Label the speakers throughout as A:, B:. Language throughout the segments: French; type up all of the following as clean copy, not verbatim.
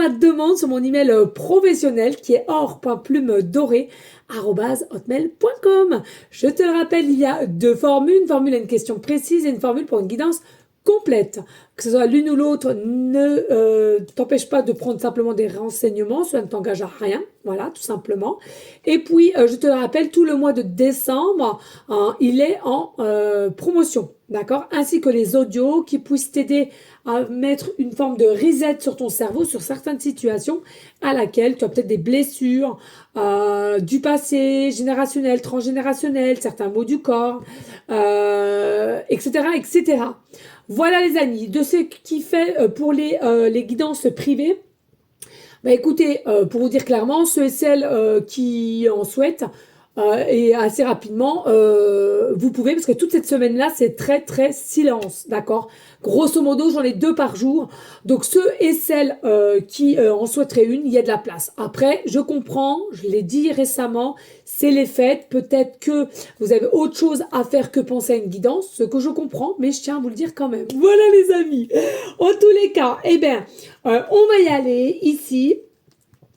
A: ma demande sur mon email professionnel qui est or.plume-dorée@hotmail.com. Je te le rappelle, il y a deux formules. Une formule à une question précise et une formule pour une guidance complète. Que ce soit l'une ou l'autre, ne t'empêche pas de prendre simplement des renseignements, cela ne t'engage à rien, voilà, tout simplement. Et puis, je te le rappelle, tout le mois de décembre, il est en promotion, d'accord? Ainsi que les audios qui puissent t'aider à mettre une forme de reset sur ton cerveau, sur certaines situations à laquelle tu as peut-être des blessures du passé, générationnel, transgénérationnel, certains maux du corps, etc., etc. Voilà les amis, de ce qui fait pour les guidances privées. Bah écoutez, pour vous dire clairement, ceux et celles qui en souhaitent, et assez rapidement, vous pouvez, parce que toute cette semaine-là, c'est très très silence, d'accord? Grosso modo, j'en ai 2 par jour. Donc ceux et celles qui en souhaiteraient une, il y a de la place. Après, je comprends, je l'ai dit récemment, c'est les fêtes. Peut-être que vous avez autre chose à faire que penser à une guidance, ce que je comprends, mais je tiens à vous le dire quand même. Voilà les amis. En tous les cas, eh bien, on va y aller ici.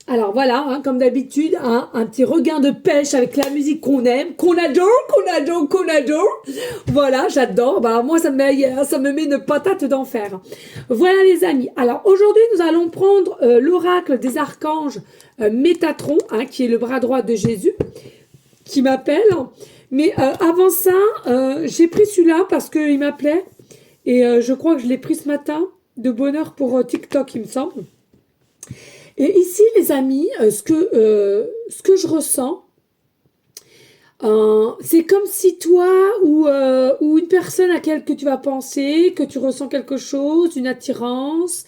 A: Alors voilà, hein, comme d'habitude, hein, un petit regain de pêche avec la musique qu'on aime, qu'on adore, qu'on adore, qu'on adore. Voilà, j'adore. Bah, alors moi, ça me met une patate d'enfer. Voilà les amis. Alors aujourd'hui, nous allons prendre l'oracle des archanges Métatron, hein, qui est le bras droit de Jésus, qui m'appelle. Mais avant ça, j'ai pris celui-là parce qu'il m'appelait. Et je crois que je l'ai pris ce matin, de bonne heure pour TikTok, il me semble. Et ici, les amis, ce que je ressens, c'est comme si toi ou une personne à laquelle que tu vas penser, que tu ressens quelque chose, une attirance,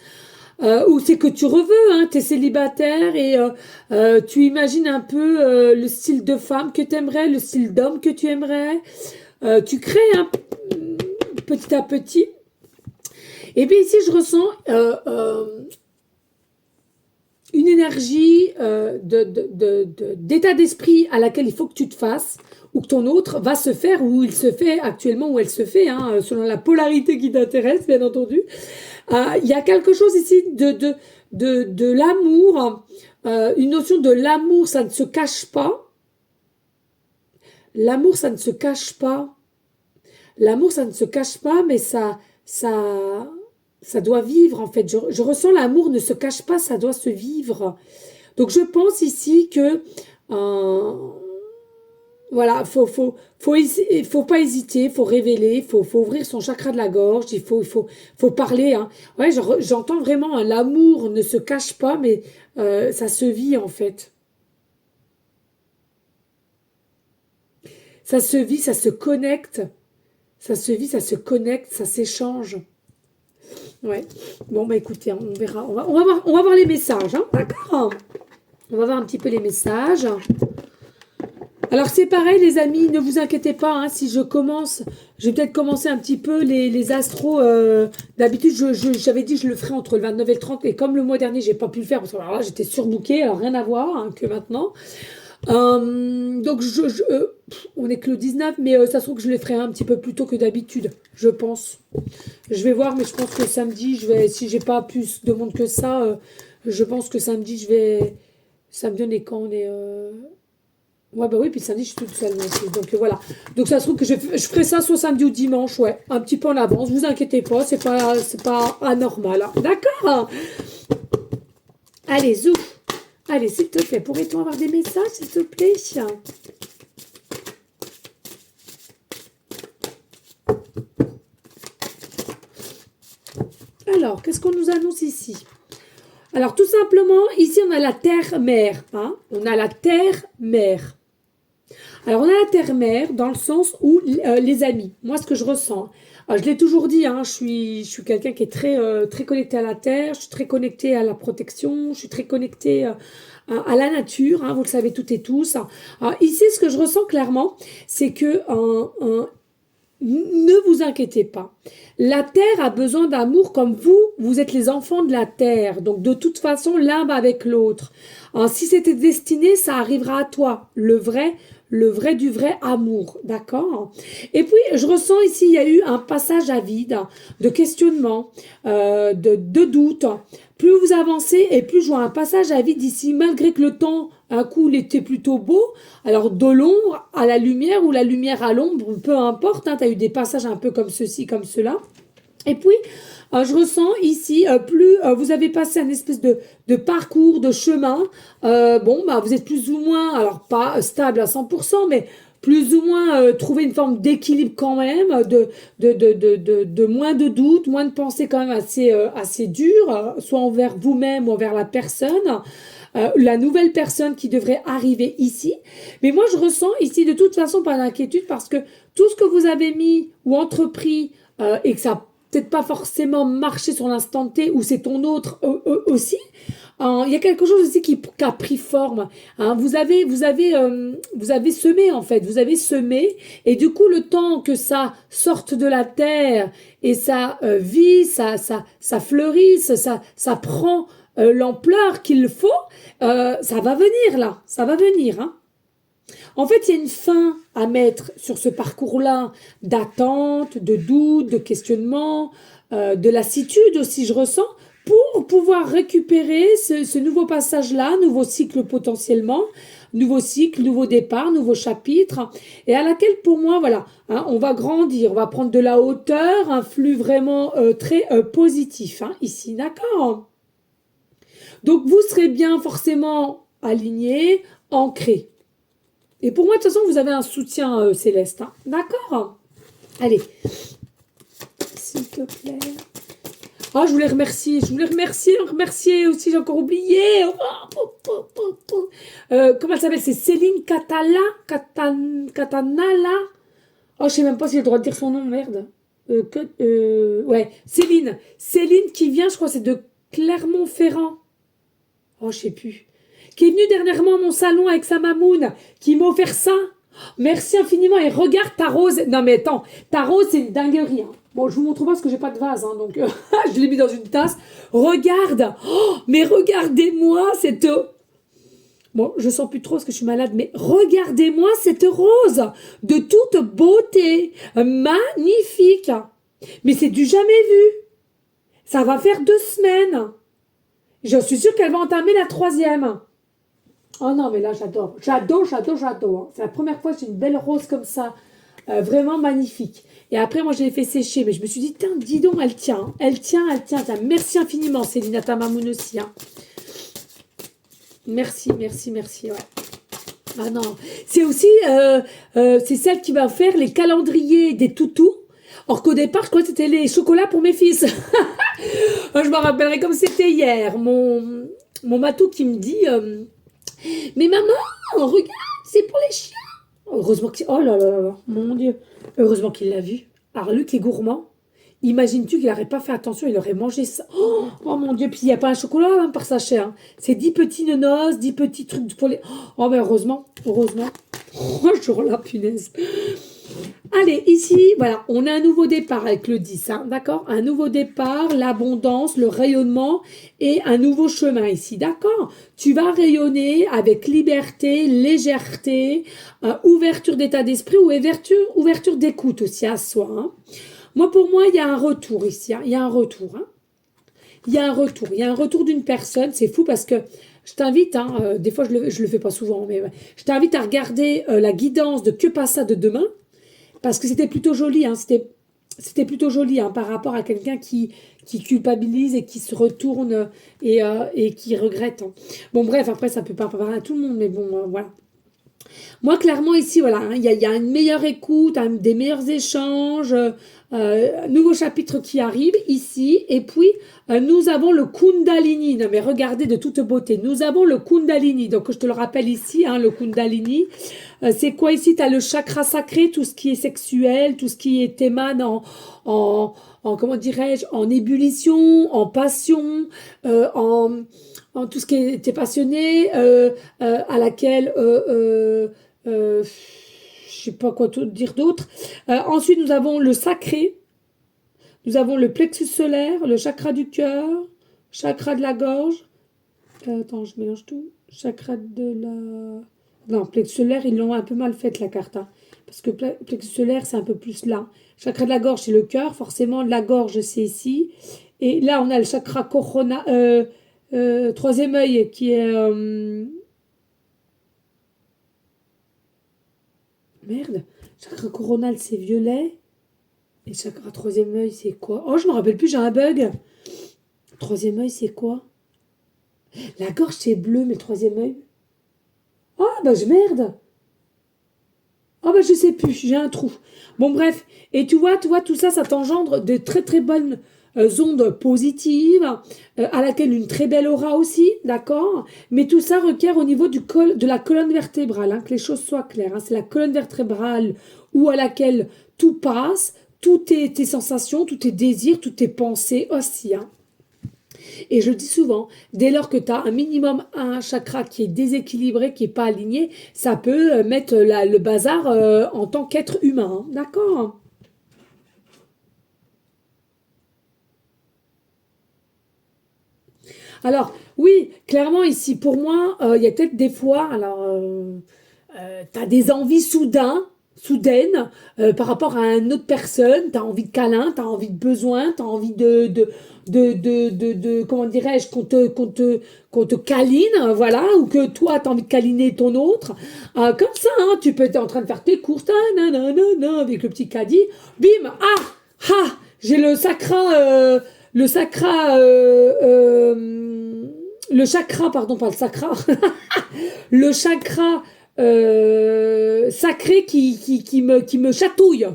A: ou c'est que tu reveux, hein, tu es célibataire et tu imagines un peu le style de femme que tu aimerais, le style d'homme que tu aimerais. Tu crées petit à petit. Et bien ici, je ressens une énergie d'état d'esprit à laquelle il faut que tu te fasses, ou que ton autre va se faire, ou il se fait actuellement, ou elle se fait, hein, selon la polarité qui t'intéresse, bien entendu. Il y a quelque chose ici de l'amour, une notion de l'amour, ça ne se cache pas. L'amour, ça ne se cache pas. L'amour, ça ne se cache pas, mais ça doit vivre, en fait. Je ressens l'amour ne se cache pas, ça doit se vivre. Donc, je pense ici que, voilà, faut pas hésiter, faut révéler, faut ouvrir son chakra de la gorge, faut parler, hein. Ouais, j'entends vraiment, hein, l'amour ne se cache pas, mais ça se vit, en fait. Ça se vit, ça se connecte. Ça se vit, ça se connecte, ça s'échange. Ouais. Bon, bah écoutez, on verra. On va voir les messages, hein, d'accord? On va voir un petit peu les messages. Alors, c'est pareil, les amis, ne vous inquiétez pas, hein, si je commence, je vais peut-être commencer un petit peu les astros. D'habitude, j'avais dit que je le ferais entre le 29 et le 30, et comme le mois dernier, j'ai pas pu le faire, parce que alors là, j'étais surbookée, alors rien à voir, hein, que maintenant. Donc, on est que le 19, mais ça se trouve que je les ferai un petit peu plus tôt que d'habitude, je pense. Je vais voir, mais je pense que samedi, si j'ai pas plus de monde que ça, je pense que samedi, samedi, on est quand on est... Ouais, bah oui, puis samedi, je suis toute seule aussi. Donc voilà. Donc ça se trouve que je ferai ça soit samedi ou dimanche, ouais. Un petit peu en avance, vous inquiétez pas, c'est pas anormal, hein. D'accord? Allez, zouf. Allez, s'il te plaît, pourrait-on avoir des messages, s'il te plaît? Alors, qu'est-ce qu'on nous annonce ici? Alors, tout simplement, ici, on a la terre-mère. Hein, on a la terre-mère. Alors, on a la terre-mère dans le sens où les amis. Moi, ce que je ressens, je l'ai toujours dit, hein, je suis quelqu'un qui est très connecté à la terre, je suis très connecté à la protection, je suis très connecté à la nature, hein, vous le savez toutes et tous. Alors, ici, ce que je ressens clairement, c'est que ne vous inquiétez pas. La terre a besoin d'amour comme vous êtes les enfants de la terre. Donc, de toute façon, l'un va avec l'autre. Si c'était destiné, ça arrivera à toi. Le vrai, le vrai du vrai amour, d'accord? Et puis, je ressens ici, il y a eu un passage à vide, de questionnement, de doute. Plus vous avancez et plus je vois un passage à vide ici, malgré que le temps, un coup, il était plutôt beau. Alors, de l'ombre à la lumière ou la lumière à l'ombre, peu importe, hein, tu as eu des passages un peu comme ceci, comme cela. Et puis, je ressens ici, plus vous avez passé un espèce de parcours, de chemin, bon, bah, vous êtes plus ou moins, alors pas stable à 100%, mais plus ou moins trouver une forme d'équilibre quand même, de moins de doutes, moins de pensées quand même assez dures, soit envers vous-même ou envers la personne. La nouvelle personne qui devrait arriver ici. Mais moi, je ressens ici de toute façon pas d'inquiétude parce que tout ce que vous avez mis ou entrepris et que ça n'a peut-être pas forcément marché sur l'instant T ou c'est ton autre aussi, il y a quelque chose aussi qui a pris forme. Hein. Vous avez semé en fait, vous avez semé et du coup le temps que ça sorte de la terre et ça vit, ça fleurisse, ça prend l'ampleur qu'il faut, ça va venir là, ça va venir. Hein. En fait, il y a une fin à mettre sur ce parcours-là d'attente, de doute, de questionnement, de lassitude aussi, je ressens, pour pouvoir récupérer ce nouveau passage-là, nouveau cycle potentiellement, nouveau cycle, nouveau départ, nouveau chapitre, et à laquelle pour moi, voilà, hein, on va grandir, on va prendre de la hauteur, un flux vraiment très positif hein, ici, d'accord? Donc vous serez bien forcément aligné, ancré. Et pour moi, de toute façon, vous avez un soutien céleste. Hein. D'accord? Allez. S'il te plaît. Ah, je voulais remercier aussi, j'ai encore oublié. Comment elle s'appelle? C'est Céline Catanala. Oh, je sais même pas si j'ai le droit de dire son nom, merde. Ouais, Céline. Céline qui vient, je crois, c'est de Clermont-Ferrand. Oh, je sais plus. Qui est venue dernièrement à mon salon avec sa mamoune, qui m'a offert ça. Merci infiniment. Et regarde ta rose. Non, mais attends, ta rose, c'est une dinguerie. Hein. Bon, je vous montre pas parce que j'ai pas de vase, hein, donc je l'ai mis dans une tasse. Regarde. Oh, mais regardez-moi cette. Bon, je sens plus trop parce que je suis malade, mais regardez-moi cette rose de toute beauté. Magnifique. Mais c'est du jamais vu. Ça va faire 2 semaines. Je suis sûre qu'elle va entamer la 3e. Oh non, mais là, j'adore. J'adore. Hein. C'est la première fois que j'ai une belle rose comme ça. Vraiment magnifique. Et après, moi, je l'ai fait sécher. Mais je me suis dit, tiens, dis donc, elle tient. Hein. Elle tient. Merci infiniment, Céline Tamamoun aussi. Hein. Merci. Ouais. Ah non. C'est aussi, c'est celle qui va faire les calendriers des toutous. Or qu'au départ, je crois que c'était les chocolats pour mes fils. Je me rappellerai comme c'était hier. Mon matou qui me dit... mais maman, regarde, c'est pour les chiens. Heureusement qu'il... Oh là là là là, mon Dieu. Heureusement qu'il l'a vu. Alors, Luc est gourmand. Imagines-tu qu'il n'aurait pas fait attention, il aurait mangé ça. Oh mon Dieu, puis il n'y a pas un chocolat hein, par sachet. Hein. C'est 10 petits nonos, 10 petits trucs pour les... Oh, mais heureusement. Oh, jour là, punaise. Allez, ici, voilà, on a un nouveau départ avec le 10, hein, d'accord? Un nouveau départ, l'abondance, le rayonnement et un nouveau chemin ici, d'accord? Tu vas rayonner avec liberté, légèreté, ouverture d'état d'esprit ou ouverture d'écoute aussi à soi. Hein. Moi, pour moi, il y a un retour ici, hein, il y a un retour. Hein. Il y a un retour d'une personne, c'est fou parce que je t'invite, hein, des fois je le fais pas souvent, mais ouais, je t'invite à regarder la guidance de Que passa de demain. Parce que c'était plutôt joli, hein, c'était plutôt joli hein, par rapport à quelqu'un qui culpabilise et qui se retourne et qui regrette. Hein. Bon, bref, après, ça peut pas parler à tout le monde, mais bon, voilà. Moi, clairement, ici, voilà, hein, y a une meilleure écoute, hein, des meilleurs échanges, nouveau chapitre qui arrive ici, et puis nous avons le Kundalini. Non, mais regardez de toute beauté, nous avons le Kundalini. Donc, je te le rappelle ici, hein, le Kundalini. C'est quoi ici? Tu as le chakra sacré, tout ce qui est sexuel, tout ce qui est émane en comment dirais-je, en ébullition, en passion, en tout ce qui était passionné, à laquelle je sais pas quoi dire d'autre. Ensuite, nous avons le sacré, nous avons le plexus solaire, le chakra du cœur, chakra de la gorge. Attends, je mélange tout. Chakra de la Non, plexus solaire, ils l'ont un peu mal faite la carte, hein. Parce que plexus solaire, c'est un peu plus là. Chakra de la gorge, c'est le cœur. Forcément, la gorge, c'est ici. Et là, on a le chakra corona, troisième œil, qui est... merde. Chakra coronal, c'est violet. Et chakra troisième œil, c'est quoi? Oh, je me rappelle plus, j'ai un bug. Troisième œil, c'est quoi? La gorge, c'est bleu, mais le troisième œil... Oh, bah, je merde. Oh bah je sais plus, j'ai un trou. Bon bref, et tu vois, tout ça, ça t'engendre de très très bonnes ondes positives, à laquelle une très belle aura aussi, d'accord? Mais tout ça requiert au niveau de la colonne vertébrale, hein, que les choses soient claires, hein. C'est la colonne vertébrale où à laquelle tout passe, tout tes sensations, tous tes désirs, toutes tes pensées aussi, hein. Et je le dis souvent, dès lors que tu as un minimum un chakra qui est déséquilibré, qui n'est pas aligné, ça peut mettre le bazar en tant qu'être humain, hein. D'accord? Alors, oui, clairement ici, pour moi, il y a peut-être des fois, alors, tu as des envies soudaines, par rapport à une autre personne, tu as envie de câlin, tu as envie de besoin, tu as envie comment dirais-je, qu'on te câline, voilà, ou que toi, tu as envie de câliner ton autre. Comme ça, hein, tu peux être en train de faire tes courses, avec le petit caddie, bim, j'ai le sacra, le chakra, pardon, pas le sacra, le chakra sacré qui me chatouille.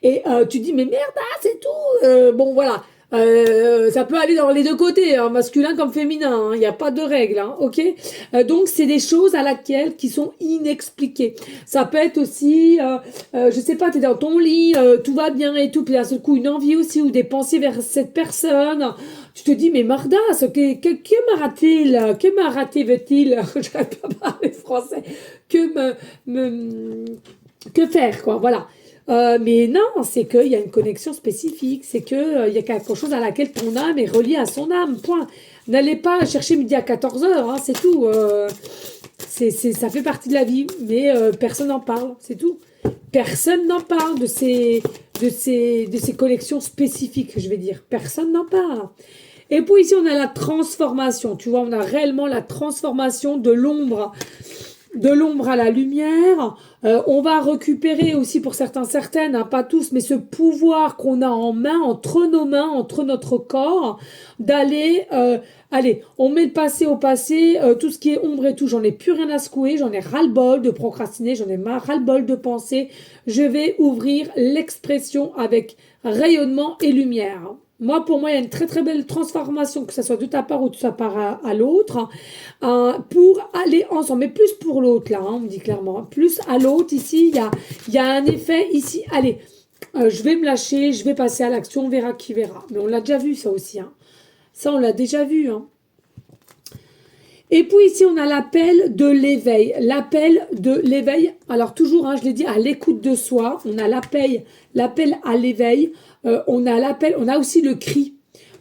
A: Et tu dis, mais merde, c'est tout. Bon, voilà. Ça peut aller dans les deux côtés, hein, masculin comme féminin, hein. Il n'y a pas de règle, hein, ok. Donc c'est des choses à laquelle qui sont inexpliquées. Ça peut être aussi, je sais pas, tu es dans ton lit, tout va bien et tout, puis d'un seul coup une envie aussi ou des pensées vers cette personne. Tu te dis, mais Mardas, que m'aura-t-il? Que m'aura-t-il? Je n'arrive pas à parler français. Que que faire, quoi, voilà. Mais non, c'est qu'il y a une connexion spécifique, c'est qu'il il y a quelque chose à laquelle ton âme est reliée à son âme, point. N'allez pas chercher midi à 14h, hein, c'est tout. Ça fait partie de la vie, mais personne n'en parle, c'est tout. Personne n'en parle de ces connexions spécifiques, je vais dire. Personne n'en parle. Et puis ici, on a la transformation. Tu vois, on a réellement la transformation de l'ombre à la lumière. On va récupérer aussi pour certaines, hein, pas tous, mais ce pouvoir qu'on a en main, entre nos mains, entre notre corps, d'aller, allez, on met le passé au passé, tout ce qui est ombre et tout, j'en ai plus rien à secouer, j'en ai ras-le-bol de procrastiner, j'en ai ras-le-bol de penser. Je vais ouvrir l'expression avec rayonnement et lumière. Moi, pour moi, il y a une très très belle transformation, que ce soit de ta part ou de sa part à l'autre, pour aller ensemble. Mais plus pour l'autre, là, hein, on me dit clairement. Plus à l'autre, ici, il y a un effet, ici, allez, je vais me lâcher, je vais passer à l'action, on verra qui verra. Mais on l'a déjà vu, ça aussi, hein. Ça, on l'a déjà vu, hein. Et puis ici, on a l'appel de l'éveil. L'appel de l'éveil, alors toujours, hein, je l'ai dit, à l'écoute de soi. On a l'appel à l'éveil. On a aussi le cri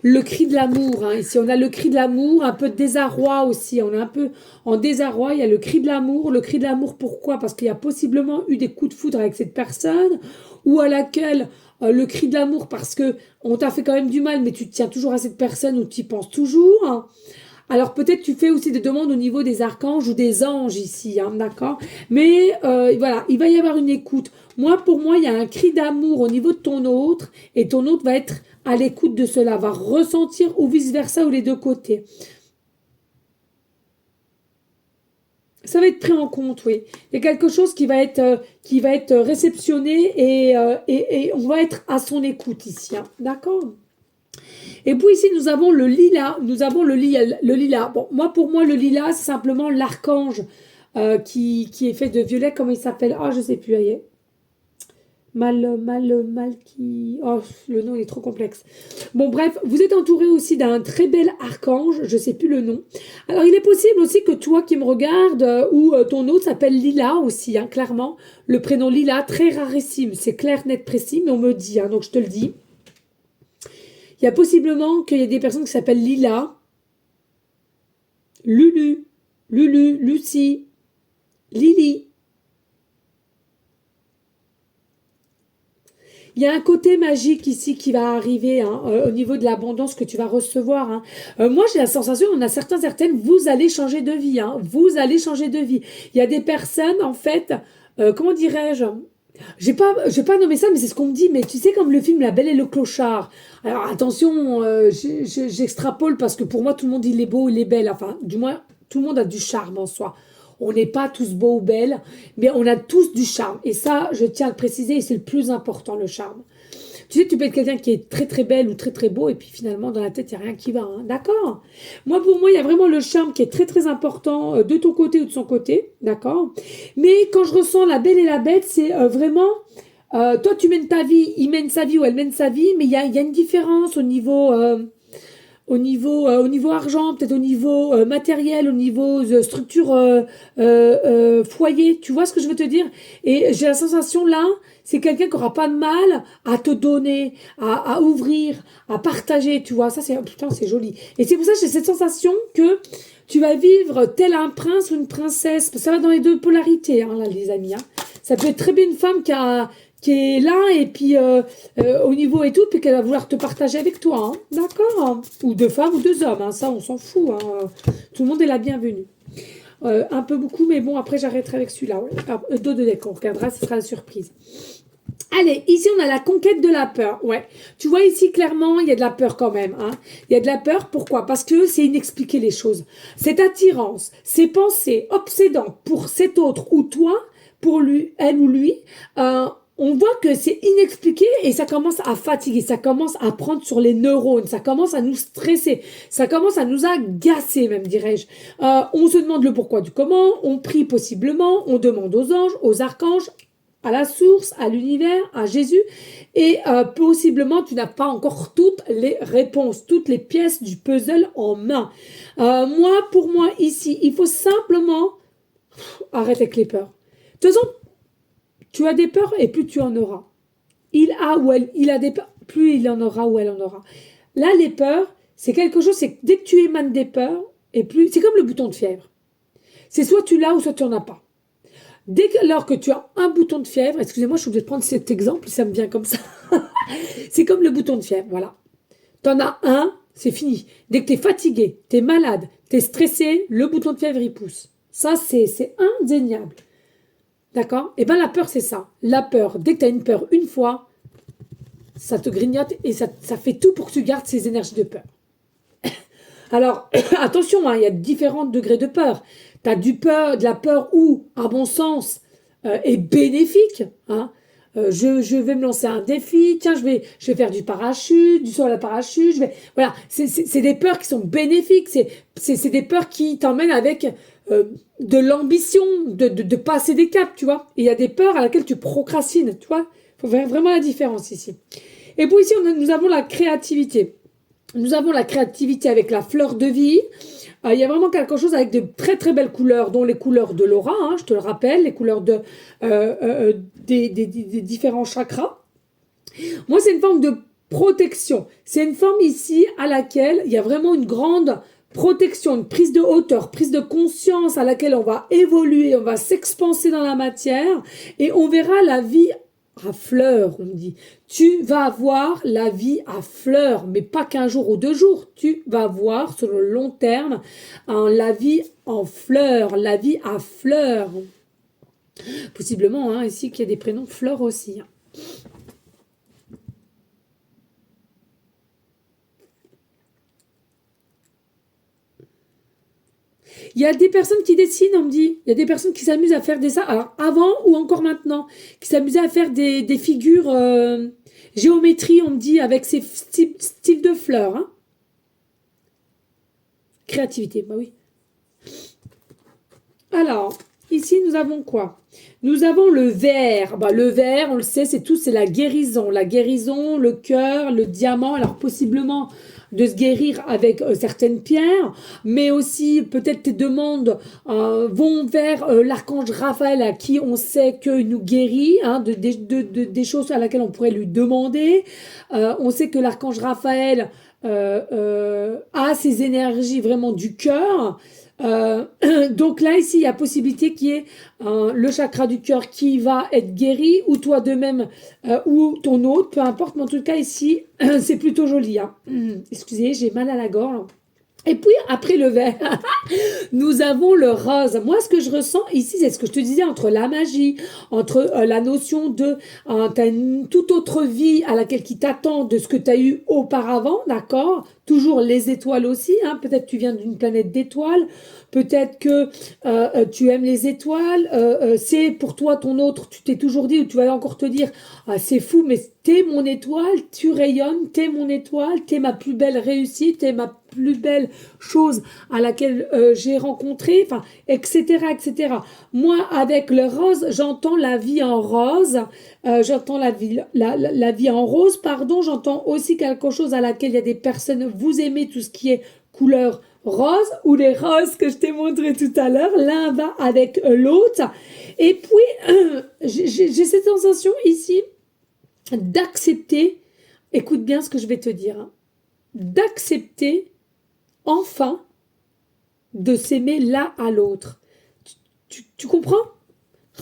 A: de l'amour, hein. Ici, on a le cri de l'amour, un peu de désarroi aussi. On est un peu en désarroi. Il y a le cri de l'amour. Le cri de l'amour, pourquoi? Parce qu'il y a possiblement eu des coups de foudre avec cette personne, ou à laquelle le cri de l'amour parce que on t'a fait quand même du mal, mais tu te tiens toujours à cette personne ou tu y penses toujours, hein. Alors peut-être tu fais aussi des demandes au niveau des archanges ou des anges ici, hein, d'accord? Mais voilà, il va y avoir une écoute. Moi, pour moi, il y a un cri d'amour au niveau de ton autre et ton autre va être à l'écoute de cela, va ressentir ou vice-versa ou les deux côtés. Ça va être pris en compte, oui. Il y a quelque chose qui va être réceptionné et on va être à son écoute ici, hein, d'accord? Et puis ici, nous avons le lilas. Nous avons le lilas. Bon, pour moi, le lilas, c'est simplement l'archange qui est fait de violet. Comment il s'appelle? Ah, je sais plus. Aïe. Qui... Oh, le nom est trop complexe. Bon, bref, vous êtes entouré aussi d'un très bel archange. Je sais plus le nom. Alors, il est possible aussi que toi qui me regardes ou ton autre s'appelle Lila aussi, hein, clairement. Le prénom Lila, très rarissime. C'est clair, net, précis, mais on me dit, hein, donc je te le dis. Il y a possiblement qu'il y ait des personnes qui s'appellent Lila, Lulu, Lulu, Lucie, Lily. Il y a un côté magique ici qui va arriver hein, au niveau de l'abondance que tu vas recevoir. Hein. Moi, j'ai la sensation, on a certaines, vous allez changer de vie. Hein, vous allez changer de vie. Il y a des personnes, en fait, comment dirais-je j'ai pas nommé ça, mais c'est ce qu'on me dit. Mais tu sais, comme le film La Belle et le Clochard. Alors attention, j'extrapole parce que pour moi, tout le monde, il est beau, il est belle. Enfin, du moins, tout le monde a du charme en soi. On n'est pas tous beaux ou belles, mais on a tous du charme. Et ça, je tiens à le préciser, et c'est le plus important, le charme. Tu sais, tu peux être quelqu'un qui est très très belle ou très très beau, et puis finalement, dans la tête, il n'y a rien qui va. Hein. D'accord. Moi, pour moi, il y a vraiment le charme qui est très très important de ton côté ou de son côté. D'accord. Mais quand je ressens la belle et la bête, c'est vraiment... toi, tu mènes ta vie, il mène sa vie ou elle mène sa vie, mais il y a une différence au niveau argent, peut-être au niveau matériel, au niveau structure foyer, tu vois ce que je veux te dire? Et j'ai la sensation là, c'est quelqu'un qui aura pas de mal à te donner, à ouvrir, à partager, tu vois? Ça c'est putain, c'est joli. Et c'est pour ça que j'ai cette sensation que tu vas vivre tel un prince ou une princesse. Ça va dans les deux polarités, hein, là, les amis. Hein. Ça peut être très bien une femme qui est là et puis au niveau et tout, puis qu'elle va vouloir te partager avec toi, hein. D'accord? Ou deux femmes ou deux hommes, hein. Ça on s'en fout, hein. Tout le monde est la bienvenue. Un peu beaucoup, mais bon, après j'arrêterai avec celui-là. Ouais. Dos de deck, on regardera, ce sera la surprise. Allez, ici on a la conquête de la peur. Ouais, tu vois ici clairement, il y a de la peur quand même. Hein. Il y a de la peur, pourquoi? Parce que c'est inexpliqué les choses. Cette attirance, ces pensées obsédantes pour cet autre ou toi, pour lui, elle ou lui, on voit que c'est inexpliqué et ça commence à fatiguer, ça commence à prendre sur les neurones, ça commence à nous stresser, ça commence à nous agacer même, dirais-je. On se demande le pourquoi du comment, on prie possiblement, on demande aux anges, aux archanges, à la source, à l'univers, à Jésus, et possiblement tu n'as pas encore toutes les réponses, toutes les pièces du puzzle en main. Pour moi, ici, il faut simplement arrêter avec les peurs. De toute façon, tu as des peurs et plus tu en auras. Il a des peurs, plus il en aura ou elle en aura. Là, les peurs, c'est quelque chose, c'est que dès que tu émanes des peurs, et plus, c'est comme le bouton de fièvre. C'est soit tu l'as ou soit tu n'en as pas. Dès que tu as un bouton de fièvre, excusez-moi, je suis obligée de prendre cet exemple, ça me vient comme ça. C'est comme le bouton de fièvre, voilà. Tu en as un, c'est fini. Dès que tu es fatigué, tu es malade, tu es stressé, le bouton de fièvre, il pousse. Ça, c'est indéniable. D'accord? Eh bien, la peur, c'est ça. La peur, dès que tu as une peur une fois, ça te grignote et ça fait tout pour que tu gardes ces énergies de peur. Alors, attention, hein, il y a différents degrés de peur. Tu as de la peur où, à mon sens, est bénéfique. Hein. Je vais me lancer un défi, tiens, je vais faire du parachute, du saut à la parachute. Voilà, c'est des peurs qui sont bénéfiques. C'est des peurs qui t'emmènent avec de l'ambition, de passer des caps, tu vois. Et il y a des peurs à laquelle tu procrastines, tu vois. Il faut faire vraiment la différence ici. Et puis ici, nous avons la créativité. Nous avons la créativité avec la fleur de vie. Il y a vraiment quelque chose avec de très très belles couleurs, dont les couleurs de l'aura, hein, je te le rappelle, les couleurs des différents chakras. Moi, c'est une forme de protection. C'est une forme ici à laquelle il y a vraiment une grande protection, une prise de hauteur, prise de conscience à laquelle on va évoluer, on va s'expanser dans la matière et on verra la vie à fleurs, on me dit. Tu vas voir la vie à fleurs, mais pas qu'un jour ou deux jours. Tu vas voir sur le long terme la vie en fleurs, la vie à fleurs. Possiblement, hein, ici, qu'il y a des prénoms fleurs aussi. Hein. Il y a des personnes qui dessinent, on me dit. Il y a des personnes qui s'amusent à faire des ça. Alors, avant ou encore maintenant, qui s'amusaient à faire des figures géométrie, on me dit, avec ces styles de fleurs. Hein. Créativité, bah oui. Alors, ici, nous avons quoi? Nous avons le vert. Bah, le vert, on le sait, c'est la guérison. La guérison, le cœur, le diamant. Alors, possiblement de se guérir avec certaines pierres, mais aussi peut-être tes demandes vont vers l'archange Raphaël à qui on sait qu'il nous guérit, hein, des choses à laquelle on pourrait lui demander. On sait que l'archange Raphaël a ces énergies vraiment du cœur. Donc là, ici, il y a possibilité qu'il y ait le chakra du cœur qui va être guéri, ou toi de même, ou ton autre, peu importe. Mais en tout cas, ici, c'est plutôt joli. Hein. Excusez, j'ai mal à la gorge. Et puis, après le vert, nous avons le rose. Moi, ce que je ressens ici, c'est ce que je te disais, entre la magie, entre la notion de t'as une toute autre vie à laquelle qui t'attend de ce que tu as eu auparavant, d'accord? Toujours les étoiles aussi, hein? Peut-être tu viens d'une planète d'étoiles, peut-être que tu aimes les étoiles, c'est pour toi ton autre, tu t'es toujours dit, ou tu vas encore te dire, ah, c'est fou, mais t'es mon étoile, tu rayonnes, t'es mon étoile, t'es ma plus belle réussite, t'es ma plus belle chose à laquelle j'ai rencontré, enfin, etc., etc. Moi, avec le rose, j'entends la vie en rose, j'entends la vie en rose, pardon, j'entends aussi quelque chose à laquelle il y a des personnes, vous aimez tout ce qui est couleur rose, ou les roses que je t'ai montré tout à l'heure, l'un va avec l'autre, et puis, j'ai cette sensation ici d'accepter, écoute bien ce que je vais te dire, hein, d'accepter enfin de s'aimer l'un à l'autre. Tu comprends?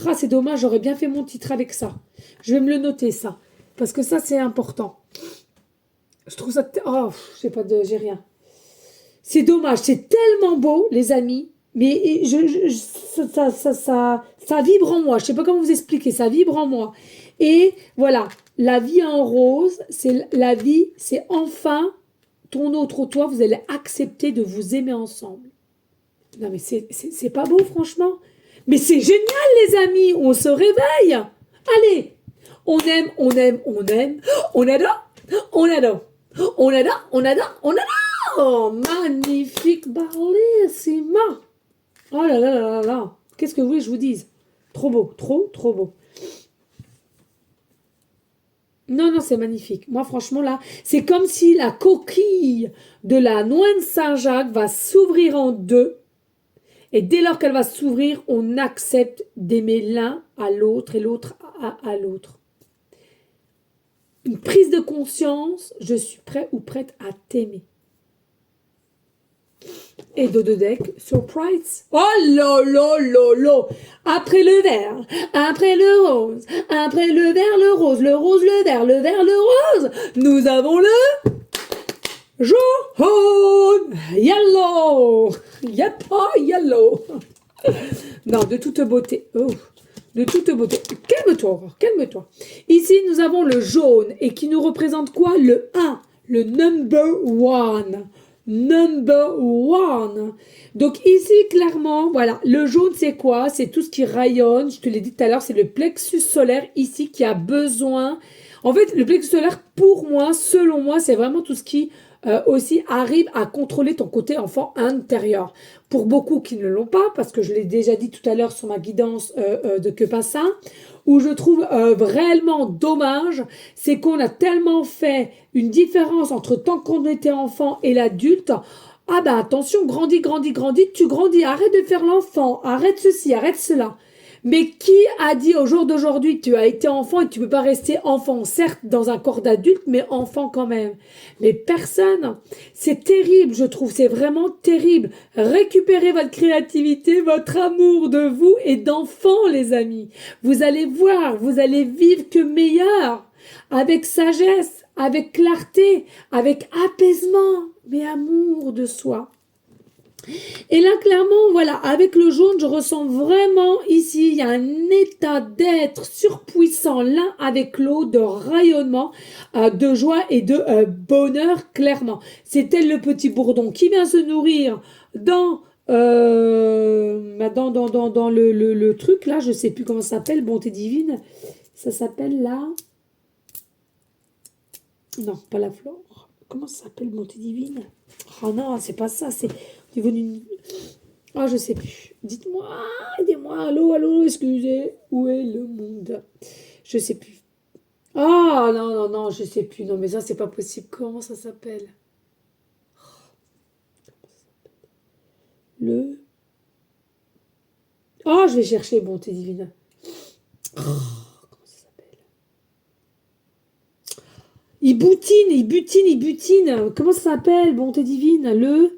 A: Ah, c'est dommage, j'aurais bien fait mon titre avec ça. Je vais me le noter, ça. Parce que ça, c'est important. Je trouve ça... Oh, j'ai rien. C'est dommage, c'est tellement beau, les amis. Mais ça vibre en moi. Je sais pas comment vous expliquer, ça vibre en moi. Et voilà, la vie en rose, c'est la vie, c'est enfin ton autre toi, vous allez accepter de vous aimer ensemble. Non, mais c'est pas beau, franchement. Mais c'est génial, les amis. On se réveille. Allez. On aime, on aime, on aime. On adore. On adore. On adore, on adore, on adore. Oh, magnifique, bellissima. Oh là là là là là. Qu'est-ce que vous voulez que je vous dise? Trop beau, trop, trop beau. Non, non, c'est magnifique. Moi, franchement, là, c'est comme si la coquille de la noix de Saint-Jacques va s'ouvrir en deux. Et dès lors qu'elle va s'ouvrir, on accepte d'aimer l'un à l'autre et l'autre à l'autre. Une prise de conscience, je suis prêt ou prête à t'aimer. Et Dododec, surprise. Oh là là là là. Après le vert, après le rose, après le vert, le rose, le vert, le rose, nous avons le jaune, yellow, yellow. Non, de toute beauté. Oh, de toute beauté. Calme-toi, calme-toi. Ici, nous avons le jaune et qui nous représente quoi? Le 1, le number one. Number one. Donc ici, clairement, voilà, le jaune, c'est quoi? C'est tout ce qui rayonne. Je te l'ai dit tout à l'heure, c'est le plexus solaire ici qui a besoin. En fait, le plexus solaire, pour moi, selon moi, c'est vraiment tout ce qui aussi arrive à contrôler ton côté enfant intérieur. Pour beaucoup qui ne l'ont pas, parce que je l'ai déjà dit tout à l'heure sur ma guidance de Que Passa, où je trouve réellement dommage, c'est qu'on a tellement fait une différence entre tant qu'on était enfant et l'adulte. Ah bah attention, grandis, grandis, grandis, tu grandis, arrête de faire l'enfant, arrête ceci, arrête cela. Mais qui a dit au jour d'aujourd'hui, tu as été enfant et tu ne peux pas rester enfant, certes dans un corps d'adulte, mais enfant quand même. Mais personne. C'est terrible, je trouve, c'est vraiment terrible. Récupérez votre créativité, votre amour de vous et d'enfant, les amis. Vous allez voir, vous allez vivre que meilleur, avec sagesse, avec clarté, avec apaisement, mais amour de soi. Et là, clairement, voilà, avec le jaune, je ressens vraiment ici, il y a un état d'être surpuissant l'un avec l'autre, de rayonnement, de joie et de bonheur, clairement. C'est tel le petit bourdon qui vient se nourrir dans le truc, là, je sais plus comment ça s'appelle, bonté divine. Ça s'appelle là... Non, pas la flore. Comment ça s'appelle, bonté divine? Oh non, c'est pas ça, c'est... Ah, je sais plus. Dites-moi, aidez-moi. Allô, allô, excusez. Où est le monde? Je sais plus. Ah, non, non, non, je sais plus. Non, mais ça, c'est pas possible. Comment ça s'appelle? Le... Ah, je vais chercher bonté divine. Comment ça s'appelle? Il boutine il butine. Comment ça s'appelle, bonté divine?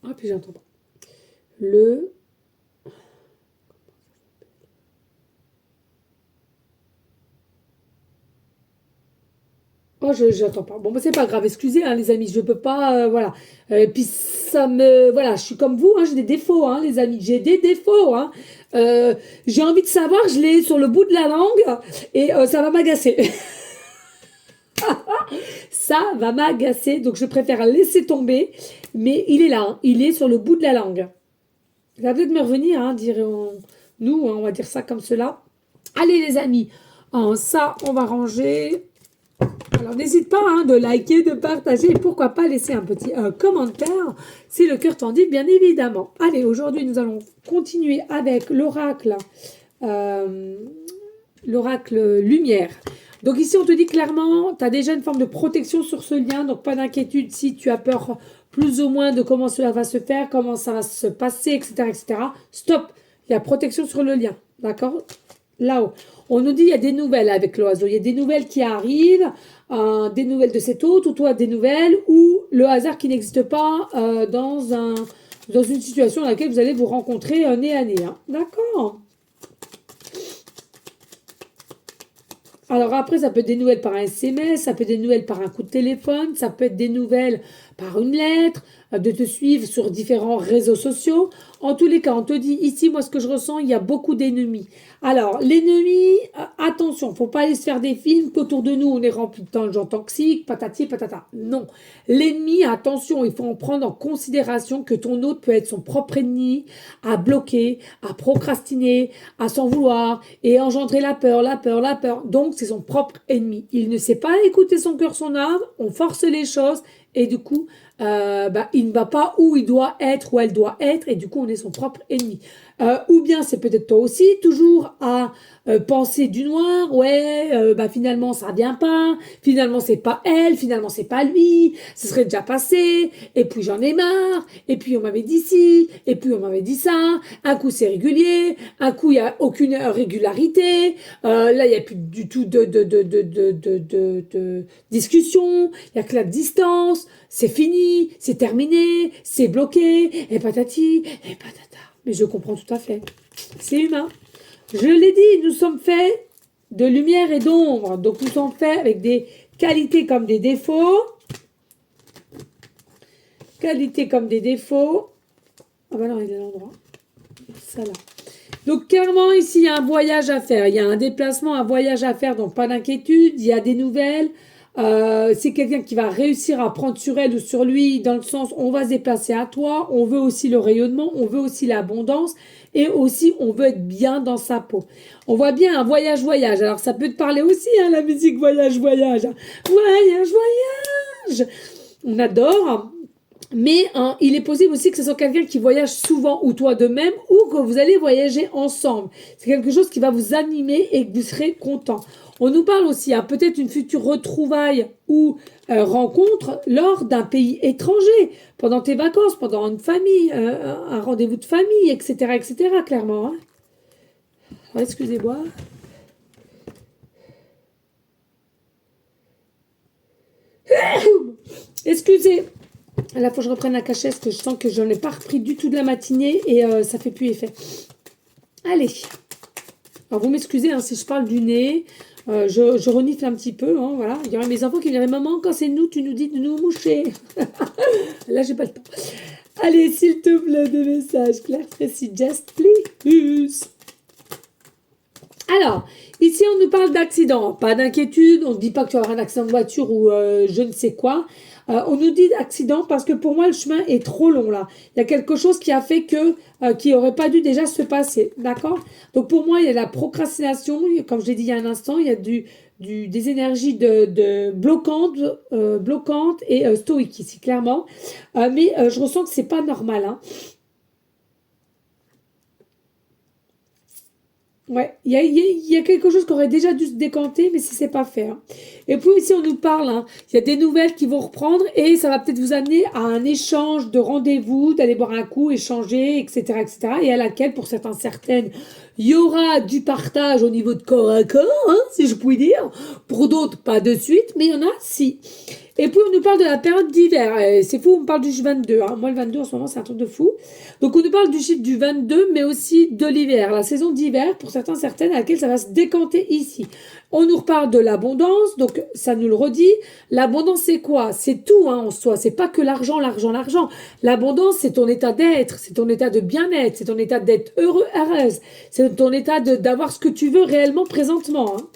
A: Ah, puis j'entends pas. Le... Oh, j'entends pas. Bon, bah, c'est pas grave, excusez, hein, les amis, je peux pas, voilà. Puis ça me, voilà, je suis comme vous, hein, j'ai des défauts, hein, les amis, j'ai des défauts, hein. J'ai envie de savoir, je l'ai sur le bout de la langue et ça va m'agacer. Ça va m'agacer, donc je préfère laisser tomber, mais il est là, hein, il est sur le bout de la langue. Ça va peut-être me revenir, hein, nous, hein, on va dire ça comme cela. Allez, les amis, ça, on va ranger. Alors n'hésite pas, hein, de liker, de partager et pourquoi pas laisser un petit commentaire si le cœur t'en dit, bien évidemment. Allez, aujourd'hui nous allons continuer avec euh, l'oracle lumière. Donc ici on te dit clairement, tu as déjà une forme de protection sur ce lien, donc pas d'inquiétude si tu as peur plus ou moins de comment cela va se faire, comment ça va se passer, etc. etc. Stop, il y a protection sur le lien, d'accord? Là-haut. On nous dit il y a des nouvelles avec l'oiseau, il y a des nouvelles qui arrivent, des nouvelles de cet hôte, ou toi des nouvelles, ou le hasard qui n'existe pas dans une situation dans laquelle vous allez vous rencontrer nez à nez. Hein. D'accord? Alors après, ça peut être des nouvelles par un SMS, ça peut être des nouvelles par un coup de téléphone, ça peut être des nouvelles par une lettre, de te suivre sur différents réseaux sociaux. En tous les cas, on te dit ici, moi ce que je ressens, il y a beaucoup d'ennemis. Alors, l'ennemi, attention, faut pas aller se faire des films qu'autour de nous, on est rempli de gens toxiques, patati patata. Non. L'ennemi, attention, il faut en prendre en considération que ton hôte peut être son propre ennemi, à bloquer, à procrastiner, à s'en vouloir et engendrer la peur, la peur, la peur. Donc, c'est son propre ennemi. Il ne sait pas écouter son cœur, son âme, on force les choses et du coup, il ne va pas où il doit être, où elle doit être, et du coup, on est son propre ennemi. Ou bien c'est peut-être toi aussi, toujours à penser du noir, ouais, finalement ça vient pas, finalement c'est pas elle, finalement c'est pas lui, ce serait déjà passé, et puis j'en ai marre, et puis on m'avait dit ci, et puis on m'avait dit ça, un coup c'est régulier, un coup il n'y a aucune régularité, là il n'y a plus du tout de discussion, il n'y a que la distance, c'est fini, c'est terminé, c'est bloqué, et patati, et patata. Mais je comprends tout à fait. C'est humain. Je l'ai dit, nous sommes faits de lumière et d'ombre. Donc nous sommes faits avec des qualités comme des défauts. Qualités comme des défauts. Ah bah non, il est à l'endroit. Ça là. Donc clairement, ici, il y a un voyage à faire. Il y a un déplacement, un voyage à faire. Donc pas d'inquiétude. Il y a des nouvelles. C'est quelqu'un qui va réussir à prendre sur elle ou sur lui dans le sens on va se déplacer à toi, on veut aussi le rayonnement, on veut aussi l'abondance et aussi on veut être bien dans sa peau. On voit bien un voyage. Alors ça peut te parler aussi, hein, la musique voyage. Voyage, voyage. On adore. Mais hein, il est possible aussi que ce soit quelqu'un qui voyage souvent ou toi de même ou que vous allez voyager ensemble. C'est quelque chose qui va vous animer et que vous serez content. On nous parle aussi, hein, peut-être une future retrouvaille ou rencontre lors d'un pays étranger, pendant tes vacances, pendant une famille, un rendez-vous de famille, etc., clairement. Hein. Alors, excusez-moi. Excusez. Là, il faut que je reprenne la cachette parce que je sens que je n'en ai pas repris du tout de la matinée et ça fait plus effet. Allez. Alors, vous m'excusez hein, si je parle du nez. Je renifle un petit peu. Hein, voilà. Il y aurait mes enfants qui me diraient maman, quand c'est nous, tu nous dis de nous moucher. Là, j'ai pas le temps. Allez, s'il te plaît, des messages clairs, précis, just please. Alors, ici, on nous parle d'accident. Pas d'inquiétude. On ne dit pas que tu vas avoir un accident de voiture ou je ne sais quoi. On nous dit accident parce que pour moi, le chemin est trop long là. Il y a quelque chose qui a fait que qui aurait pas dû déjà se passer. D'accord? Donc pour moi, il y a la procrastination. Comme je l'ai dit il y a un instant, il y a des énergies de bloquantes et stoïques ici, clairement. Mais je ressens que c'est pas normal. Hein. Ouais, il y a quelque chose qui aurait déjà dû se décanter, mais si c'est pas fait, hein. Et puis ici, on nous parle, hein, il y a des nouvelles qui vont reprendre et ça va peut-être vous amener à un échange de rendez-vous, d'aller boire un coup, échanger, etc., etc. Et à laquelle, pour certains, certaines, il y aura du partage au niveau de corps à corps, hein, si je puis dire. Pour d'autres, pas de suite, mais il y en a, si. Et puis, on nous parle de la période d'hiver. C'est fou, on me parle du 22, hein. Moi, le 22, en ce moment, c'est un truc de fou. Donc, on nous parle du chiffre du 22, mais aussi de l'hiver. La saison d'hiver, pour certains, certaines, à laquelle ça va se décanter ici. On nous reparle de l'abondance. Donc, ça nous le redit. L'abondance, c'est quoi? C'est tout, hein, en soi. C'est pas que l'argent, l'argent, l'argent. L'abondance, c'est ton état d'être. C'est ton état de bien-être. C'est ton état d'être heureux, heureuse. C'est ton état d'avoir ce que tu veux réellement présentement, hein.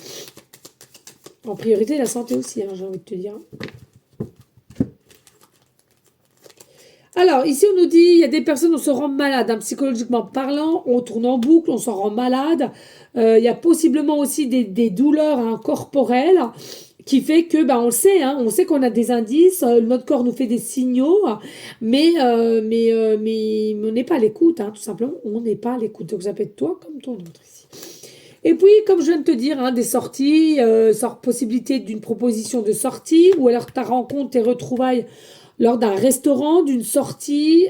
A: En priorité, la santé aussi, hein, j'ai envie de te dire. Alors, ici, on nous dit, il y a des personnes, on se rend malade, hein, psychologiquement parlant, on tourne en boucle, on s'en rend malade. Il y a possiblement aussi des douleurs, hein, corporelles qui fait que, bah, on le sait, hein, on sait qu'on a des indices, notre corps nous fait des signaux, mais on n'est pas à l'écoute, hein, tout simplement, on n'est pas à l'écoute. Donc, ça peut être toi comme ton autre ici. Et puis, comme je viens de te dire, hein, des sorties, possibilité d'une proposition de sortie, ou alors ta rencontre, tes retrouvailles lors d'un restaurant, d'une sortie.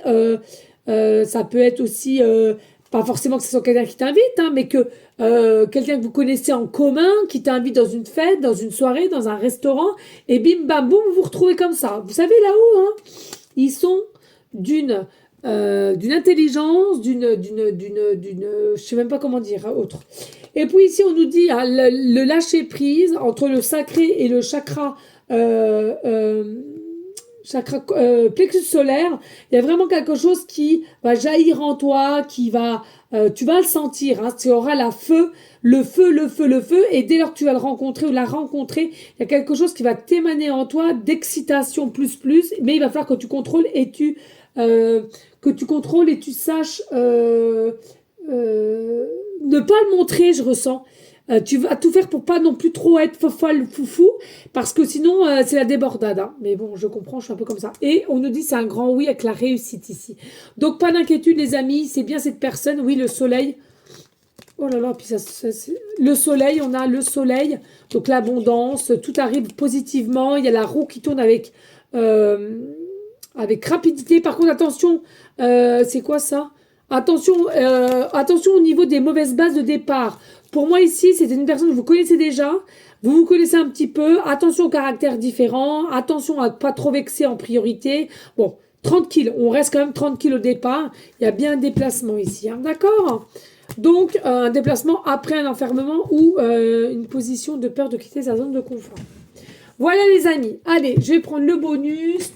A: Ça peut être aussi, pas forcément que ce soit quelqu'un qui t'invite, hein, mais que quelqu'un que vous connaissez en commun, qui t'invite dans une fête, dans une soirée, dans un restaurant, et bim bam boum, vous vous retrouvez comme ça. Vous savez là-haut, hein, ils sont d'une d'une intelligence, je sais même pas comment dire, hein, autre. Et puis ici, on nous dit, hein, le lâcher prise entre le sacré et le chakra, plexus solaire. Il y a vraiment quelque chose qui va jaillir en toi, tu vas le sentir, hein, tu auras le feu, le feu, le feu, et dès lors que tu vas le rencontrer ou la rencontrer, il y a quelque chose qui va t'émaner en toi d'excitation plus, mais il va falloir que tu contrôles euh, et tu saches ne pas le montrer, je ressens. Tu vas tout faire pour pas non plus trop être fofolle, foufou, parce que sinon, c'est la débordade, hein. Mais bon, je comprends, je suis un peu comme ça. Et on nous dit c'est un grand oui avec la réussite ici. Donc, pas d'inquiétude, les amis, c'est bien cette personne. Oui, le soleil. Oh là là, puis le soleil, on a le soleil, donc l'abondance, tout arrive positivement. Il y a la roue qui tourne euh, avec rapidité. Par contre, attention, c'est quoi ça? Attention au niveau des mauvaises bases de départ. Pour moi ici, c'est une personne que vous connaissez déjà. Vous vous connaissez un petit peu. Attention aux caractères différents. Attention à ne pas trop vexer en priorité. Bon, tranquille. On reste quand même tranquille au départ. Il y a bien un déplacement ici, hein, d'accord? Donc, un déplacement après un enfermement ou une position de peur de quitter sa zone de confort. Voilà les amis. Allez, je vais prendre le bonus.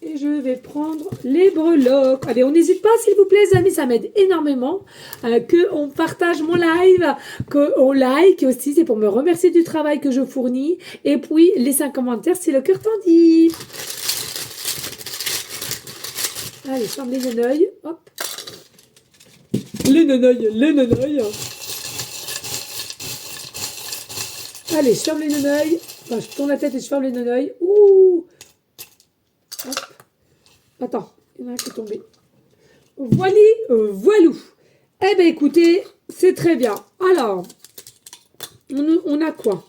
A: Et je vais prendre les breloques. Allez, on n'hésite pas, s'il vous plaît, les amis, ça m'aide énormément. Qu'on partage mon live, qu'on like aussi, c'est pour me remercier du travail que je fournis. Et puis, laissez un commentaire si le cœur t'en dit. Allez, ferme les neneuils. Hop. Les neneuils, les neneuils. Allez, je ferme les neneuils. Enfin, je tourne la tête et je ferme les neneuils. Ouh. Hop. Attends, il y en a un qui est tombé. Voilou. Eh bien, écoutez, c'est très bien. Alors, on a quoi?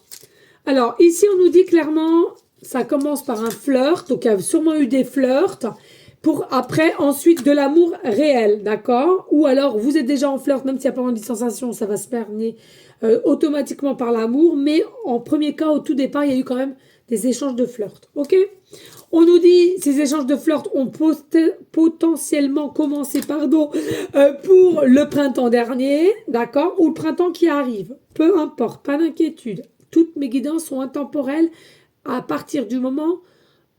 A: Alors, ici, on nous dit clairement, ça commence par un flirt. Donc, il y a sûrement eu des flirts. Pour après, ensuite, de l'amour réel, d'accord? Ou alors, vous êtes déjà en flirt, même s'il n'y a pas vraiment de sensation, ça va se terminer automatiquement par l'amour. Mais en premier cas, au tout départ, il y a eu quand même des échanges de flirt. OK? On nous dit ces échanges de flirt ont potentiellement commencé pour le printemps dernier, d'accord, ou le printemps qui arrive. Peu importe, pas d'inquiétude. Toutes mes guidances sont intemporelles à partir du moment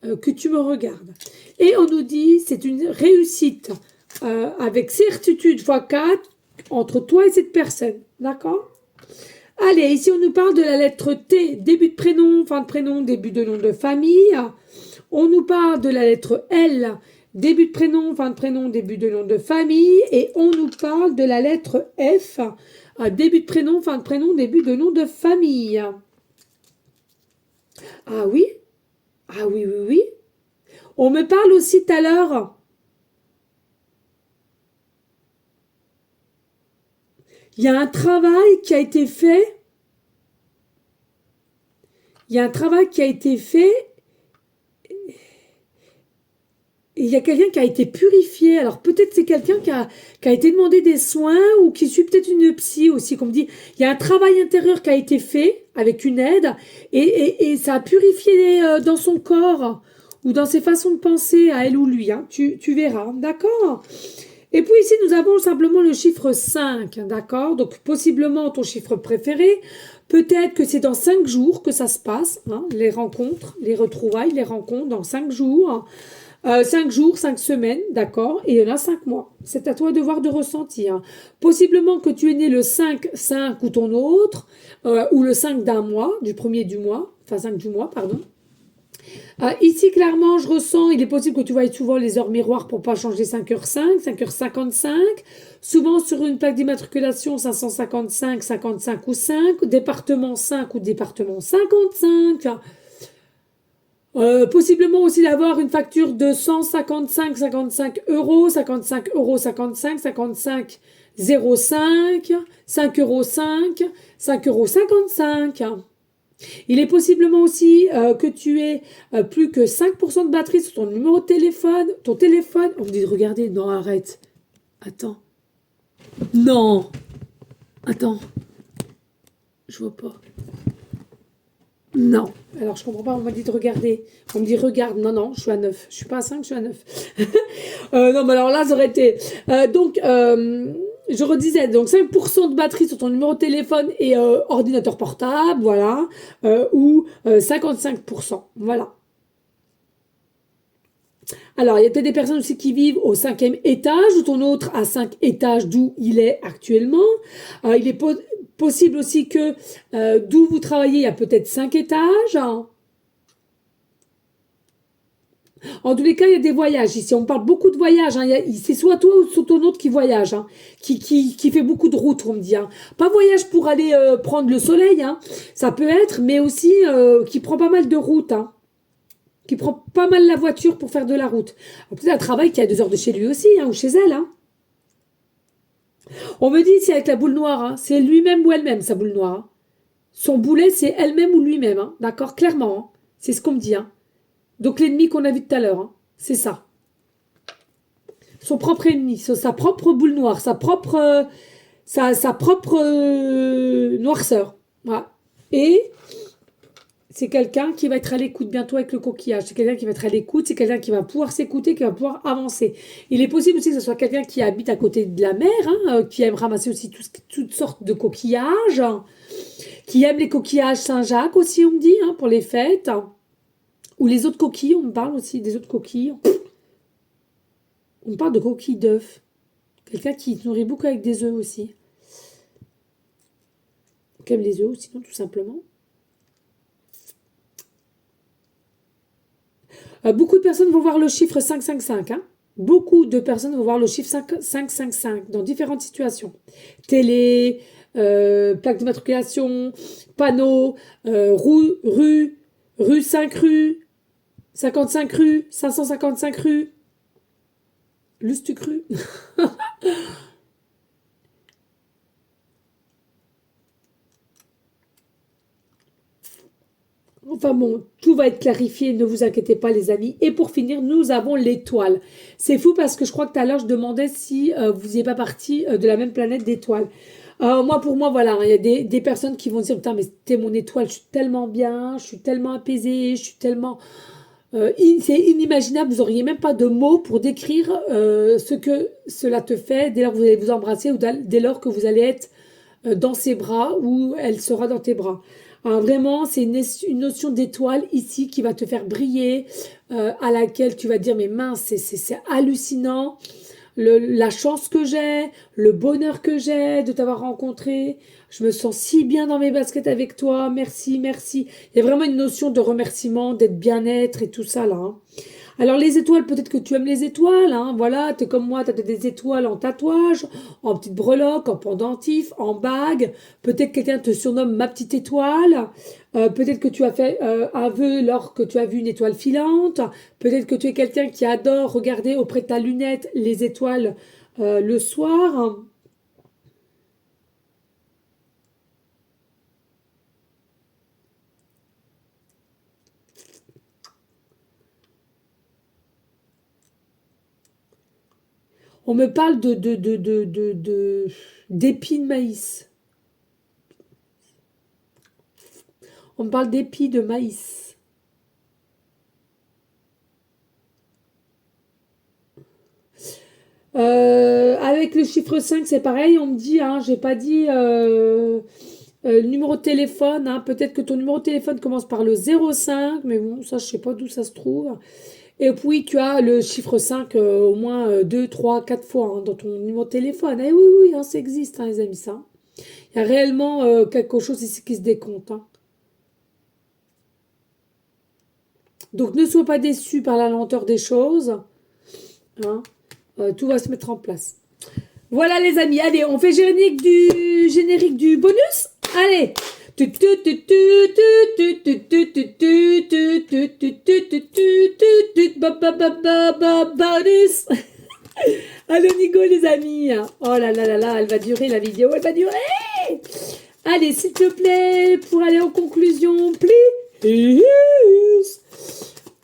A: que tu me regardes. Et on nous dit c'est une réussite avec certitude x4 entre toi et cette personne, d'accord? Allez, ici on nous parle de la lettre T, début de prénom, fin de prénom, début de nom de famille. On nous parle de la lettre L, début de prénom, fin de prénom, début de nom de famille. Et on nous parle de la lettre F, début de prénom, fin de prénom, début de nom de famille. Ah oui? Ah oui, oui, oui. On me parle aussi tout à l'heure Il y a un travail qui a été fait. Il y a un travail qui a été fait. Et il y a quelqu'un qui a été purifié. Alors peut-être c'est quelqu'un qui a été demandé des soins ou qui suit peut-être une psy aussi, comme dit. Il y a un travail intérieur qui a été fait avec une aide et ça a purifié dans son corps ou dans ses façons de penser à elle ou lui. Hein. Tu verras, d'accord? Et puis ici, nous avons simplement le chiffre 5, d'accord? Donc possiblement ton chiffre préféré. Peut-être que c'est dans 5 jours que ça se passe, hein, les rencontres, les retrouvailles, les rencontres dans 5 jours. 5 jours, 5 semaines, d'accord, et il y en a 5 mois. C'est à toi de voir, de ressentir. Possiblement que tu es né le 5 ou ton autre, ou le 5 d'un mois, du premier du mois, enfin 5 du mois, pardon. Ici, clairement, je ressens, il est possible que tu voyes souvent les heures miroirs pour pas changer 5h05, 5h55. Souvent, sur une plaque d'immatriculation, 555, 55 ou 5, département 5 ou département 55. Possiblement aussi d'avoir une facture de 155 euros, 55 euros, 55, 05, 5 euros 5, 5 euros 55. Il est possiblement aussi que tu aies plus que 5% de batterie sur ton numéro de téléphone. Ton téléphone, on me dit de regarder, non arrête, attends, non, attends, je vois pas. Non. Alors, je comprends pas, on m'a dit de regarder. On me dit, regarde. Non, non, je suis à 9. Je suis pas à 5, je suis à 9. Non, mais alors là, ça aurait été... je redisais, donc 5% de batterie sur ton numéro de téléphone et ordinateur portable, voilà. Ou 55%, voilà. Alors, il y a peut-être des personnes aussi qui vivent au 5e étage, ou ton autre à 5 étages d'où il est actuellement. Il est possible aussi que d'où vous travaillez, il y a peut-être 5 étages. En tous les cas, il y a des voyages ici. On parle beaucoup de voyages. Hein. C'est soit toi ou soit ton autre qui voyage, hein. Qui fait beaucoup de routes, on me dit. Hein. Pas voyage pour aller prendre le soleil, hein. Ça peut être, mais aussi qui prend pas mal de routes. Hein. Qui prend pas mal la voiture pour faire de la route. Peut-être un travail qui est à 2 heures de chez lui aussi, hein, ou chez elle. Hein. On me dit c'est avec la boule noire, hein, c'est lui-même ou elle-même sa boule noire. Hein. Son boulet, c'est elle-même ou lui-même, hein, d'accord, clairement. Hein. C'est ce qu'on me dit. Hein. Donc l'ennemi qu'on a vu tout à l'heure, hein, c'est ça. Son propre ennemi, sa propre boule noire, sa propre noirceur. Voilà. Et c'est quelqu'un qui va être à l'écoute bientôt avec le coquillage. C'est quelqu'un qui va être à l'écoute, c'est quelqu'un qui va pouvoir s'écouter, qui va pouvoir avancer. Il est possible aussi que ce soit quelqu'un qui habite à côté de la mer, hein, qui aime ramasser aussi toutes sortes de coquillages, hein, qui aime les coquillages Saint-Jacques aussi, on me dit, hein, pour les fêtes. Ou les autres coquilles, on me parle aussi des autres coquilles. On me parle de coquilles d'œufs. Quelqu'un qui se nourrit beaucoup avec des œufs aussi. Qui aime les œufs, sinon tout simplement. Beaucoup de personnes vont voir le chiffre 555. Hein. Beaucoup de personnes vont voir le chiffre 555 dans différentes situations. Télé, plaque d'immatriculation, panneau, rue 5 rue, 55 rue, 555 rue. Lustu cru. Enfin bon, tout va être clarifié, ne vous inquiétez pas les amis. Et pour finir, nous avons l'étoile. C'est fou parce que je crois que tout à l'heure, je demandais si vous n'étiez pas parti de la même planète d'étoiles. Pour moi, voilà, il y a des personnes qui vont dire, putain, mais t'es mon étoile, je suis tellement bien, je suis tellement apaisée, je suis tellement... c'est inimaginable, vous n'auriez même pas de mots pour décrire ce que cela te fait dès lors que vous allez vous embrasser ou dès lors que vous allez être dans ses bras ou elle sera dans tes bras. Alors vraiment, c'est une notion d'étoile ici qui va te faire briller, à laquelle tu vas dire, mais mince, c'est hallucinant, la chance que j'ai, le bonheur que j'ai de t'avoir rencontré, je me sens si bien dans mes baskets avec toi, merci, merci. Il y a vraiment une notion de remerciement, d'être bien-être et tout ça là. Hein. Alors les étoiles, peut-être que tu aimes les étoiles, hein, voilà, t'es comme moi, t'as des étoiles en tatouage, en petite breloque, en pendentif, en bague, peut-être quelqu'un te surnomme ma petite étoile, peut-être que tu as fait un vœu lorsque tu as vu une étoile filante, peut-être que tu es quelqu'un qui adore regarder auprès de ta lunette les étoiles le soir. On me parle d'épis de maïs. On me parle d'épis de maïs. Avec le chiffre 5, c'est pareil, on me dit, hein, j'ai pas dit le numéro de téléphone, hein, peut-être que ton numéro de téléphone commence par le 05, mais bon, ça je sais pas d'où ça se trouve. Et puis tu as le chiffre 5 au moins 2, 3, 4 fois hein, dans ton numéro de téléphone. Eh oui, oui, hein, ça existe, hein, les amis, ça. Il y a réellement quelque chose ici qui se décompte. Hein. Donc ne sois pas déçu par la lenteur des choses. Hein. Tout va se mettre en place. Voilà les amis, allez, on fait générique du bonus. Allez. Bonus. Allez, on y go les amis. Oh là là là là, elle va durer la vidéo, elle va durer. Allez, s'il te plaît, pour aller en conclusion, please.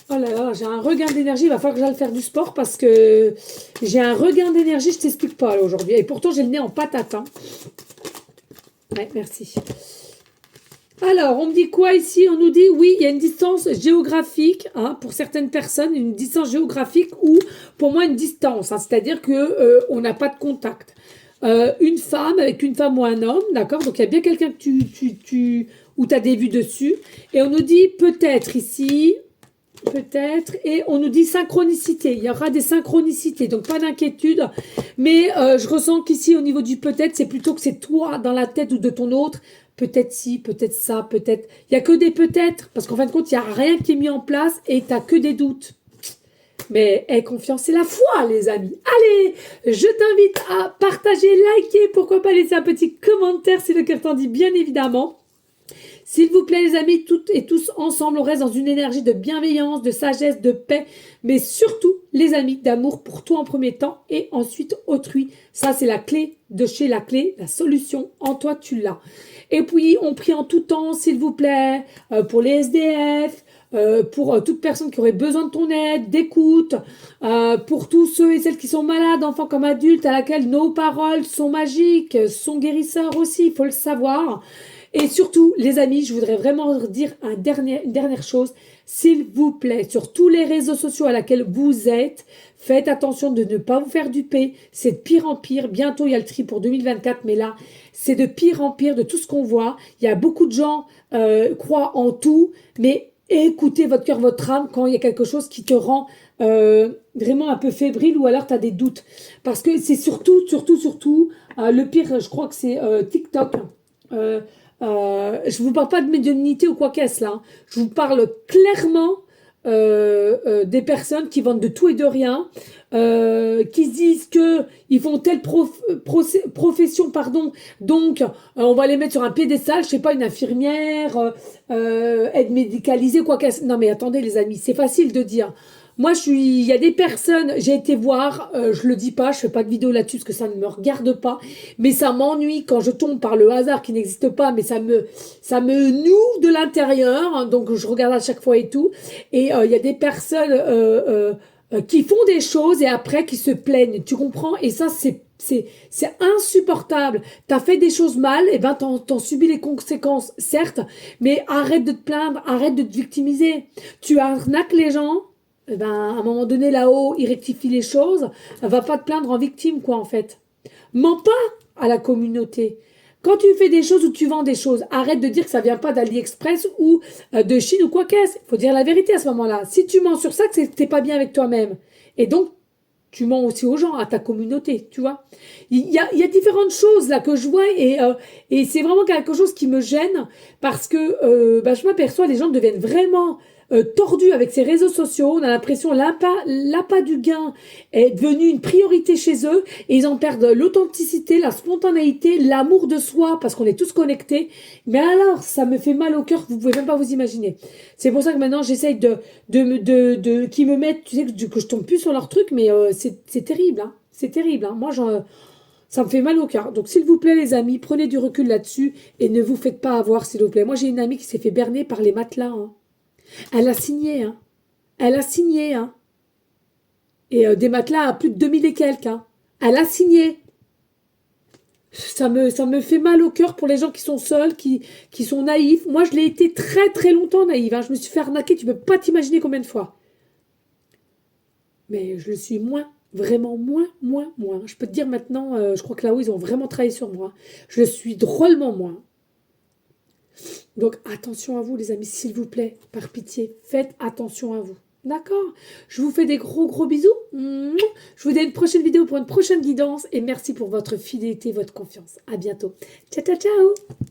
A: Oh là là, j'ai un regain d'énergie. Il va falloir que j'aille faire du sport parce que j'ai un regain d'énergie. Je t'explique pas là aujourd'hui. Et pourtant, j'ai le nez en patate. Hein. Ouais, merci. Alors, on me dit quoi ici? On nous dit, oui, il y a une distance géographique, hein, pour certaines personnes, une distance géographique ou pour moi une distance, hein, c'est-à-dire que on n'a pas de contact. Une femme avec une femme ou un homme, d'accord? Donc, il y a bien quelqu'un que où tu as des vues dessus. Et on nous dit peut-être ici, peut-être, et on nous dit synchronicité. Il y aura des synchronicités, donc pas d'inquiétude. Mais je ressens qu'ici, au niveau du peut-être, c'est plutôt que c'est toi dans la tête ou de ton autre. Peut-être ci, peut-être ça, peut-être. Il n'y a que des peut-être, parce qu'en fin de compte, il n'y a rien qui est mis en place et tu n'as que des doutes. Mais aie confiance, c'est la foi, les amis. Allez, je t'invite à partager, liker, pourquoi pas laisser un petit commentaire si le cœur t'en dit, bien évidemment. S'il vous plaît, les amis, toutes et tous ensemble, on reste dans une énergie de bienveillance, de sagesse, de paix, mais surtout, les amis, d'amour pour toi en premier temps et ensuite autrui. Ça, c'est la clé de chez la clé, la solution. En toi, tu l'as. Et puis, on prie en tout temps, s'il vous plaît, pour les SDF, pour toute personne qui aurait besoin de ton aide, d'écoute, pour tous ceux et celles qui sont malades, enfants comme adultes, à laquelle nos paroles sont magiques, sont guérisseurs aussi, il faut le savoir. Et surtout, les amis, je voudrais vraiment dire une dernière chose. S'il vous plaît, sur tous les réseaux sociaux à laquelle vous êtes, faites attention de ne pas vous faire duper. C'est de pire en pire. Bientôt, il y a le tri pour 2024, mais là, c'est de pire en pire de tout ce qu'on voit. Il y a beaucoup de gens croient en tout, mais écoutez votre cœur, votre âme quand il y a quelque chose qui te rend vraiment un peu fébrile ou alors tu as des doutes. Parce que c'est surtout, le pire, je crois que c'est TikTok. Je vous parle pas de médiumnité ou quoi qu'est-ce là. Hein. Je vous parle clairement des personnes qui vendent de tout et de rien, qui se disent que ils font telle profession, pardon. Donc, on va les mettre sur un piédestal. Je sais pas, une infirmière, aide médicalisée, quoi qu'est-ce. Non mais attendez les amis, c'est facile de dire. Moi, il y a des personnes, j'ai été voir, je le dis pas, je fais pas de vidéo là-dessus parce que ça ne me regarde pas, mais ça m'ennuie quand je tombe par le hasard qui n'existe pas, mais ça me noue de l'intérieur, hein, donc je regarde à chaque fois et tout. Et il y a des personnes qui font des choses et après qui se plaignent, tu comprends? Et ça, c'est insupportable. T'as fait des choses mal, et ben t'en subis les conséquences, certes, mais arrête de te plaindre, arrête de te victimiser. Tu arnaques les gens. Eh ben, à un moment donné, là-haut, il rectifie les choses. Va pas te plaindre en victime, quoi, en fait. Mens pas à la communauté. Quand tu fais des choses ou tu vends des choses, arrête de dire que ça vient pas d'AliExpress ou de Chine ou quoi qu'est-ce. Il faut dire la vérité à ce moment-là. Si tu mens sur ça, c'est que t'es pas bien avec toi-même. Et donc, tu mens aussi aux gens, à ta communauté, tu vois. Il y a différentes choses là que je vois et c'est vraiment quelque chose qui me gêne parce que je m'aperçois les gens deviennent vraiment tordus avec ces réseaux sociaux. On a l'impression l'appât du gain est devenu une priorité chez eux et ils en perdent l'authenticité, la spontanéité, l'amour de soi parce qu'on est tous connectés. Mais alors, ça me fait mal au cœur, vous pouvez même pas vous imaginer. C'est pour ça que maintenant j'essaye qu'ils me mettent, tu sais, que je tombe plus sur leur truc, mais c'est terrible, hein. C'est terrible, hein. Moi, ça me fait mal au cœur. Donc, s'il vous plaît, les amis, prenez du recul là-dessus et ne vous faites pas avoir, s'il vous plaît. Moi, j'ai une amie qui s'est fait berner par les matelas, hein. Elle a signé, hein. Elle a signé, hein. Et des matelas à plus de 2000 et quelques, hein. Elle a signé. Ça me fait mal au cœur pour les gens qui sont seuls, qui sont naïfs. Moi, je l'ai été très très longtemps naïve, hein. Je me suis fait arnaquer, tu peux pas t'imaginer combien de fois. Mais je le suis moins, vraiment moins, moins, moins. Je peux te dire maintenant, je crois que là-haut, ils ont vraiment travaillé sur moi. Je le suis drôlement moins. Donc attention à vous, les amis, s'il vous plaît, par pitié, faites attention à vous. D'accord? Je vous fais des gros gros bisous. Mouah. Je vous dis à une prochaine vidéo pour une prochaine guidance et merci pour votre fidélité, votre confiance. À bientôt. Ciao, ciao, ciao!